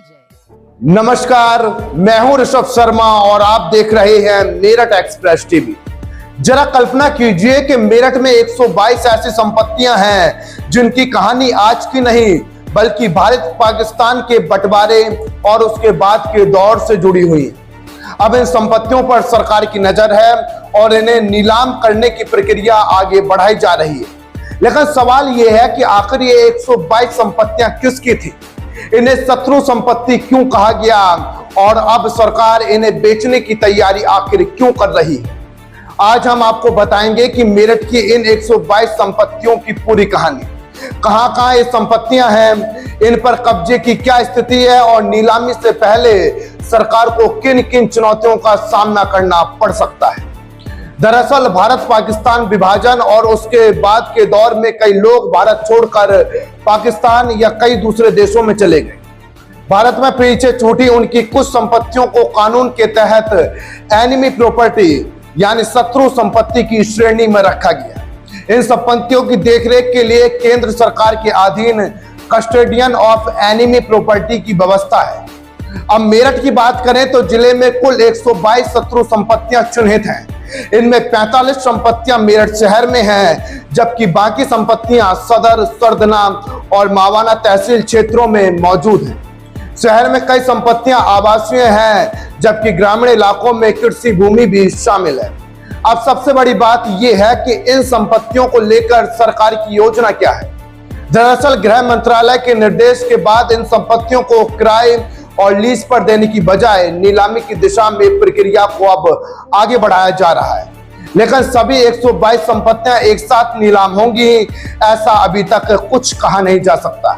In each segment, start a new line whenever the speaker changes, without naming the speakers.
नमस्कार, मैं हूं ऋषभ शर्मा और आप देख रहे हैं मेरठ एक्सप्रेस टीवी। जरा कल्पना कीजिए कि मेरठ में 122 ऐसी संपत्तियां हैं जिनकी कहानी आज की नहीं बल्कि भारत पाकिस्तान के बंटवारे और उसके बाद के दौर से जुड़ी हुई। अब इन संपत्तियों पर सरकार की नजर है और इन्हें नीलाम करने की प्रक्रिया आगे बढ़ाई जा रही है। लेकिन सवाल यह है कि आखिर ये 122 संपत्तियां किसकी थी, इन्हें शत्रु संपत्ति क्यों कहा गया और अब सरकार इन्हें बेचने की तैयारी आखिर क्यों कर रही है। आज हम आपको बताएंगे कि मेरठ की इन 122 संपत्तियों की पूरी कहानी, कहां ये संपत्तियां हैं, इन पर कब्जे की क्या स्थिति है और नीलामी से पहले सरकार को किन किन चुनौतियों का सामना करना पड़ सकता है। दरअसल भारत पाकिस्तान विभाजन और उसके बाद के दौर में कई लोग भारत छोड़कर पाकिस्तान या कई दूसरे देशों में चले गए। भारत में पीछे छूटी उनकी कुछ संपत्तियों को कानून के तहत एनिमी प्रॉपर्टी यानी शत्रु संपत्ति की श्रेणी में रखा गया। इन संपत्तियों की देखरेख के लिए केंद्र सरकार के अधीन कस्टोडियन ऑफ एनिमी प्रॉपर्टी की व्यवस्था है। अब मेरठ की बात करें तो जिले में कुल 122 शत्रु संपत्तियां चिन्हित हैं। इनमें 45 संपत्तियां मेरठ शहर में हैं, जबकि बाकी संपत्तियां सदर, सरदना और मावाना तहसील क्षेत्रों में मौजूद हैं। शहर में कई संपत्तियां आवासीय हैं, जबकि ग्रामीण इलाकों में कृषि भूमि भी शामिल है। अब सबसे बड़ी बात यह है कि इन संपत्तियों को लेकर सरकार की योजना क्या है। दरअसल गृह मंत्रालय के निर्देश के बाद इन संपत्तियों को किराए और लीज पर देने की बजाय नीलामी की दिशा में प्रक्रिया को अब आगे बढ़ाया जा रहा है। लेकिन सभी 122 संपत्तियां एक साथ नीलाम होंगी, ऐसा अभी तक कुछ कहा नहीं जा सकता।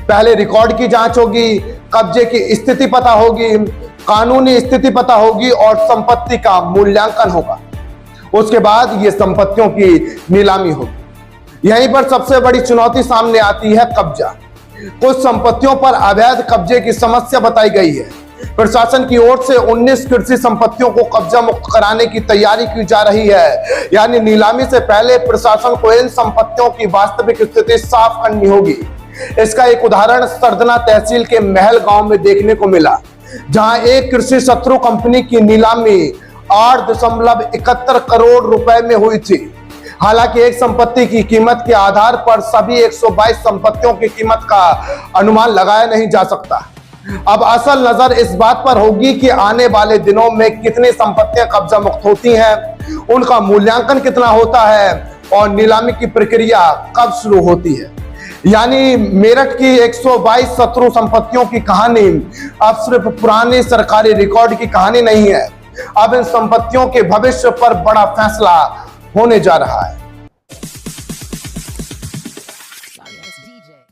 पहले रिकॉर्ड की जांच होगी, कब्जे की स्थिति पता होगी, कानूनी स्थिति पता होगी और संपत्ति का मूल्यांकन होगा। उसके बाद ये संपत्तियों की नीलामी होगी। यहीं पर सबसे बड़ी चुनौती सामने आती है कब्जा। कुछ संपत्तियों पर अवैध कब्जे की समस्या बताई गई है। प्रशासन की ओर से 19 कृषि संपत्तियों को कब्जा मुक्त कराने की तैयारी की जा रही है। यानी नीलामी से पहले प्रशासन को इन संपत्तियों की वास्तविक स्थिति साफ करनी होगी। इसका एक उदाहरण सरदना तहसील के महल गांव में देखने को मिला, जहां एक कृषि शत्रु कंपनी की नीलामी 8.71 करोड़ रुपए में हुई थी। हालांकि एक संपत्ति की कीमत के आधार पर सभी 122 संपत्तियों की कीमत का अनुमान लगाया नहीं जा सकता। अब असल नजर इस बात पर होगी कि आने वाले दिनों में कितनी संपत्तियां कब्जा मुक्त होती हैं, उनका मूल्यांकन कितना होता है और नीलामी की प्रक्रिया कब शुरू होती है। यानी मेरठ की 122 शत्रु संपत्तियों की कहानी अब सिर्फ पुरानी सरकारी रिकॉर्ड की कहानी नहीं है। अब इन संपत्तियों के भविष्य पर बड़ा फैसला होने जा रहा है।